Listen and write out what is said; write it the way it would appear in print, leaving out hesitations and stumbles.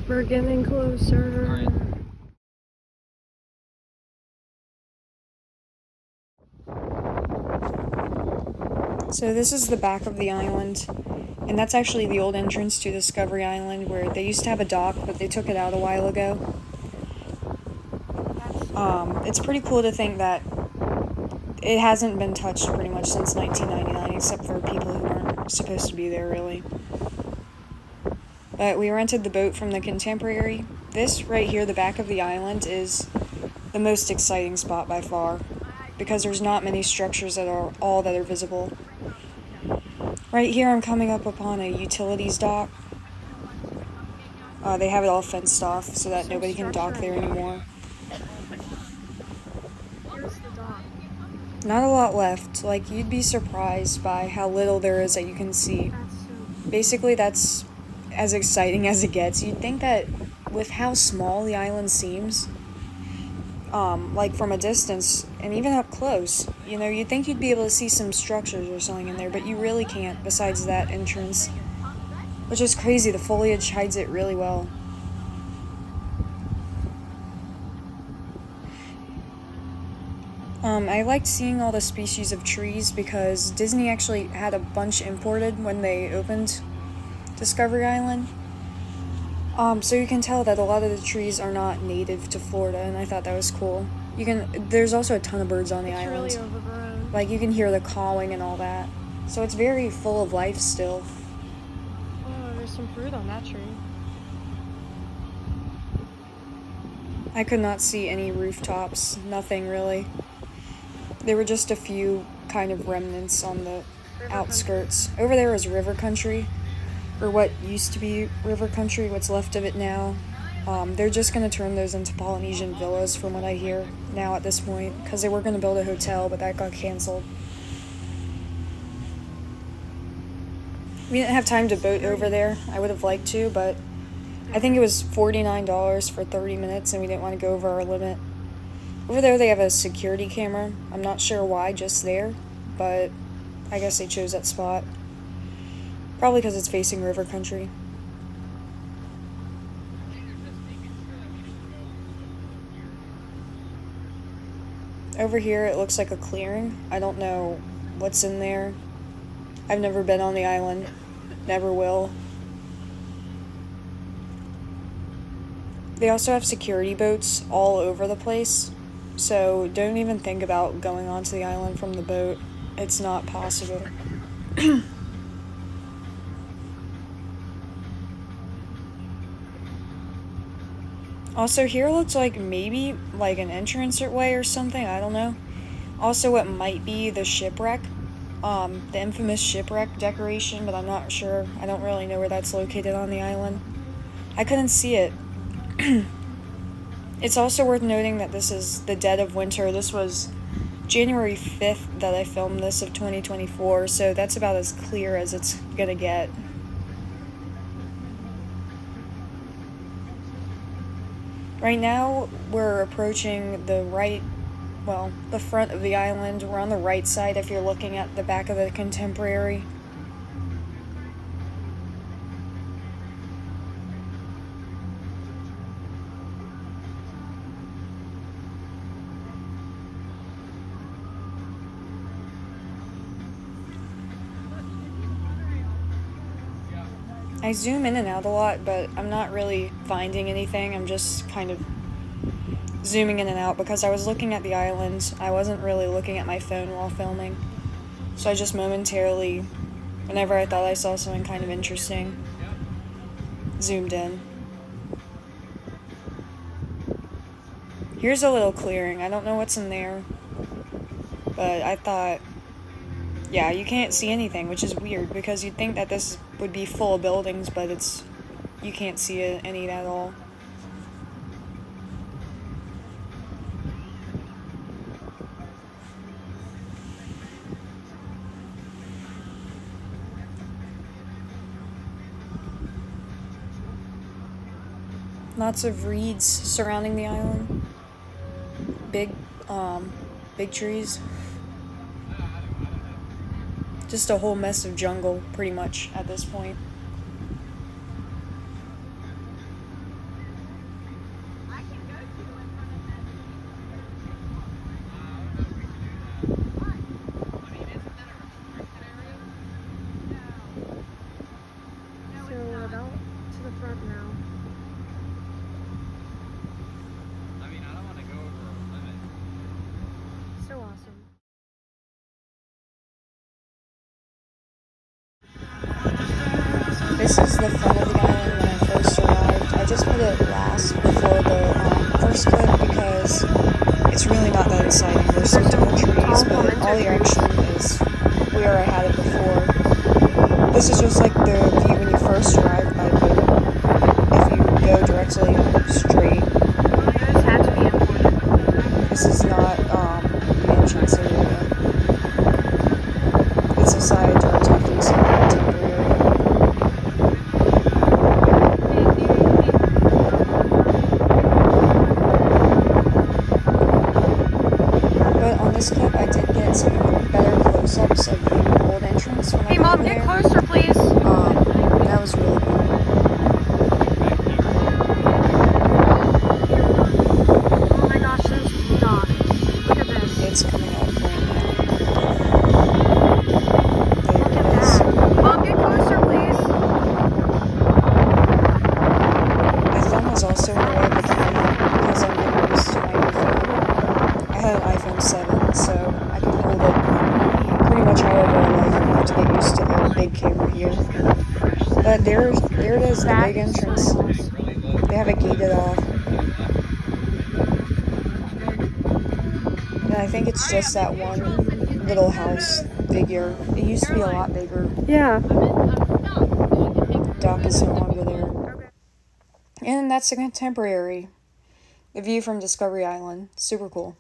We're getting closer. So this is the back of the island, and that's actually the old entrance to Discovery Island, where they used to have a dock, but they took it out a while ago. It's pretty cool to think that it hasn't been touched pretty much since 1999, except for people who weren't supposed to be there, really. But we rented the boat from the Contemporary. This right here, the back of the island, is the most exciting spot by far, because there's not many structures that are visible. Right here, I'm coming up upon a utilities dock. They have it all fenced off so that nobody can dock there anymore. Here's the dock. Not a lot left. Like, you'd be surprised by how little there is that you can see. Basically, that's as exciting as it gets. You'd think that with how small the island seems, like from a distance and even up close, you know, you'd think you'd be able to see some structures or something in there, but you really can't besides that entrance, which is crazy. The foliage hides it really well. I liked seeing all the species of trees because Disney actually had a bunch imported when they opened Discovery Island. So you can tell that a lot of the trees are not native to Florida, and I thought that was cool. There's also a ton of birds on the island. It's really overgrown. Like, you can hear the cawing and all that. So it's very full of life still. Oh, there's some fruit on that tree. I could not see any rooftops, nothing really. There were just a few kind of remnants on the outskirts. Over there is river country, or what used to be river country, what's left of it now. They're just going to turn those into Polynesian villas from what I hear now at this point, because they were going to build a hotel, but that got canceled. We didn't have time to boat over there. I would have liked to, but I think it was $49 for 30 minutes, and we didn't want to go over our limit. Over there they have a security camera. I'm not sure why just there, but I guess they chose that spot. Probably because it's facing river country. Over here it looks like a clearing. I don't know what's in there. I've never been on the island. Never will. They also have security boats all over the place. So don't even think about going onto the island from the boat. It's not possible. Also, here looks like maybe like an entrance way or something. I don't know. Also, it might be the shipwreck. The infamous shipwreck decoration, but I'm not sure. I don't really know where that's located on the island. I couldn't see it. It's also worth noting that this is the dead of winter. This was January 5th that I filmed this of 2024, so that's about as clear as it's gonna get. Right now, we're approaching the front of the island. We're on the right side if you're looking at the back of the Contemporary. I zoom in and out a lot, but I'm not really finding anything. I'm just kind of zooming in and out because I was looking at the island. I wasn't really looking at my phone while filming. So I just momentarily, whenever I thought I saw something kind of interesting, zoomed in. Here's a little clearing. I don't know what's in there, but I thought, yeah, you can't see anything, which is weird because you'd think that this would be full of buildings, but you can't see any at all. Lots of reeds surrounding the island. Big trees. Just a whole mess of jungle, pretty much, at this point. So awesome. This is the front of the island when I first arrived. I just put it last before the first clip because it's really not that exciting. There's some tall trees, but all the action is where I had it before. This is just like the view when you first arrive by boat. If you go directly straight. Those had to be important. This is not the entrance area. It's a side door to fix it temporary. But on this clip, I did get some better close-ups of the old entrance when I Hey, got Mom, over get there. closer, please. That was really cool. Oh my gosh, there's the dock. Look at this. It's coming up right now. Look There at it is. that. Mom, get closer, please. My thumb was also in the way of the camera because I'm getting used to my new phone. I had an iPhone 7, so I could hold it pretty much however I like. I don't have to get used to the big camera here. But there it is, the That big is so entrance. awesome. They have it gated off. And I think it's just that one little house figure. It used to be a lot bigger. Yeah. Dock is no longer there. And that's the contemporary. The view from Discovery Island. Super cool.